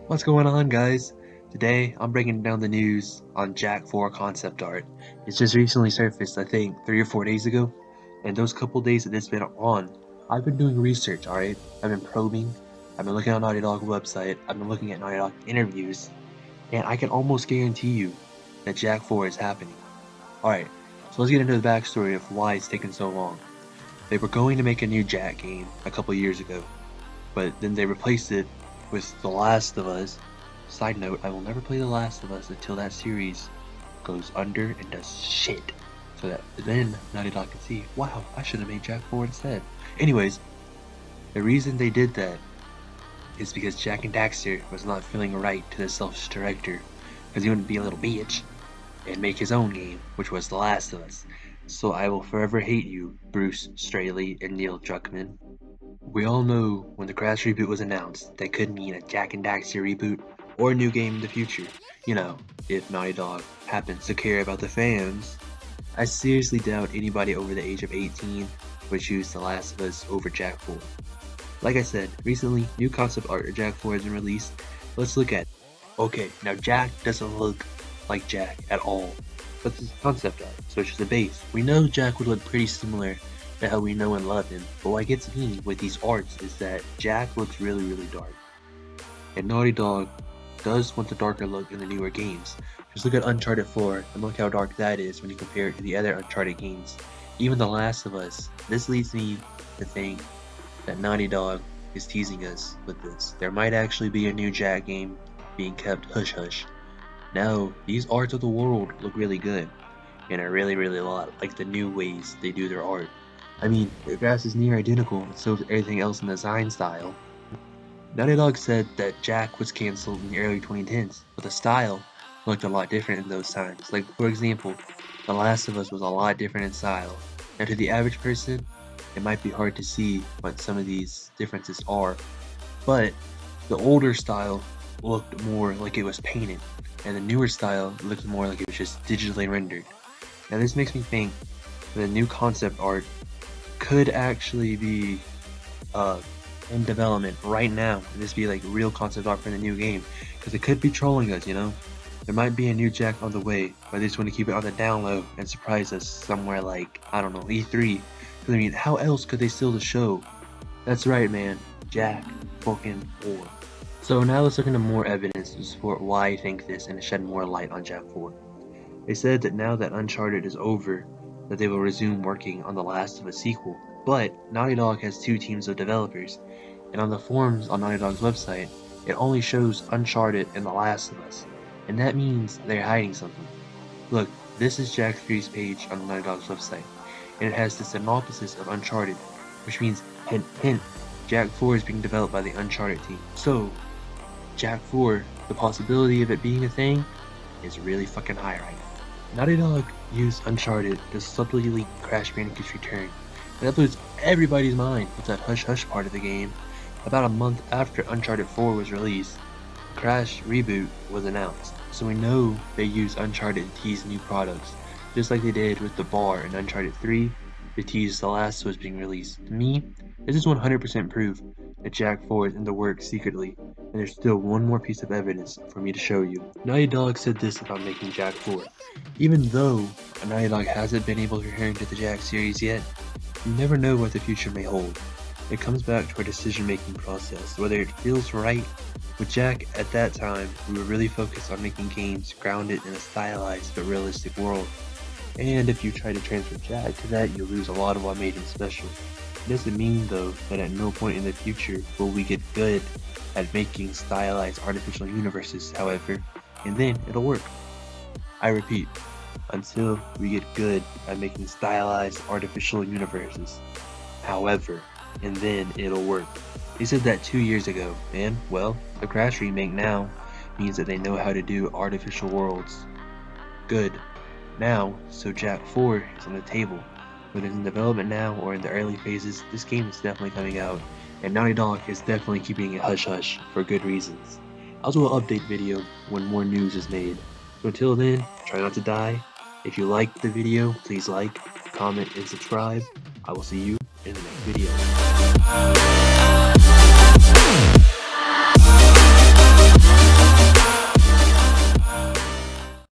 What's going on, guys? Today, I'm breaking down the news on Jak 4 concept art. It's just recently surfaced, I think, 3 or 4 days ago. And those couple days that it's been on, I've been doing research, alright? I've been probing, I've been looking on Naughty Dog website, I've been looking at Naughty Dog interviews, and I can almost guarantee you that Jak 4 is happening. Alright, so let's get into the backstory of why it's taken so long. They were going to make a new Jak game a couple years ago, but then they replaced it with The Last of Us. Side note, I will never play The Last of Us until that series goes under and does shit. So that then Naughty Dog can see, wow, I should have made Jak 4 instead. Anyways, the reason they did that is because Jak and Daxter was not feeling right to the selfish director, because he wouldn't be a little bitch and make his own game, which was The Last of Us. So I will forever hate you, Bruce Straley and Neil Druckmann. We all know when the Crash reboot was announced, that could mean a Jak and Daxter reboot or a new game in the future. You know, if Naughty Dog happens to care about the fans. I seriously doubt anybody over the age of 18 would choose The Last of Us over Jak 4. Like I said, recently, new concept art of Jak 4 has been released. Let's look at it. Okay, now Jak doesn't look like Jak at all, but this is concept art, so it's just a base. We know Jak would look pretty similar to how we know and love him, but what gets me with these arts is that Jak looks really dark. And Naughty Dog does want the darker look in the newer games. Just look at Uncharted 4 and look how dark that is when you compare it to the other Uncharted games. Even The Last of Us. This leads me to think that Naughty Dog is teasing us with this. There might actually be a new Jak game being kept hush-hush. Now, these arts of the world look really good, and I really like the new ways they do their art. I mean, the grass is near identical, and so is everything else in the design style. Naughty Dog said that Jak was cancelled in the early 2010s, but the style looked a lot different in those times. Like, for example, The Last of Us was a lot different in style. Now, to the average person, it might be hard to see what some of these differences are, but the older style looked more like it was painted, and the newer style looked more like it was just digitally rendered. Now, this makes me think that the new concept art could actually be in development right now, and this be like real concept art for the new game, because it could be trolling us, you know? There might be a new Jak on the way, but they just want to keep it on the down low and surprise us somewhere like, I don't know, E3. Because I mean, how else could they steal the show? That's right, man. Jak fucking 4. So now let's look into more evidence to support why I think this and shed more light on Jak 4. They said that now that Uncharted is over, that they will resume working on The Last of Us sequel, but Naughty Dog has two teams of developers, and on the forums on Naughty Dog's website, it only shows Uncharted and The Last of Us, and that means they're hiding something. Look, this is Jak 3's page on Naughty Dog's website, and it has the synopsis of Uncharted, which means, hint hint, Jak 4 is being developed by the Uncharted team. So, Jak 4, the possibility of it being a thing, is really fucking high right now. Naughty Dog used Uncharted to subtly leak Crash Bandicoot's Return, and that blew everybody's mind with that hush-hush part of the game. About a month after Uncharted 4 was released, Crash Reboot was announced, so we know they used Uncharted to tease new products, just like they did with the bar in Uncharted 3 to tease The Last was being released. To me, this is 100% proof that Jak 4 is in the works secretly, and there's still one more piece of evidence for me to show you. Naughty Dog said this about making Jak 4. Even though Naughty Dog hasn't been able to return to the Jak series yet, you never know what the future may hold. It comes back to our decision-making process, whether it feels right. With Jak, at that time, we were really focused on making games grounded in a stylized but realistic world. And if you try to transfer Jak to that, you'll lose a lot of what made him special. It doesn't mean, though, that at no point in the future will we get good at making stylized artificial universes, however, and then it'll work. I repeat, until we get good at making stylized artificial universes. However, and then it'll work. They said that 2 years ago, and, well, the Crash remake now means that they know how to do artificial worlds. Good. Now, so Jak 4 is on the table. Whether it's in development now or in the early phases, this game is definitely coming out, and Naughty Dog is definitely keeping it hush-hush for good reasons. I'll do an update video when more news is made. So until then, try not to die. If you liked the video, please like, comment, and subscribe. I will see you in the next video.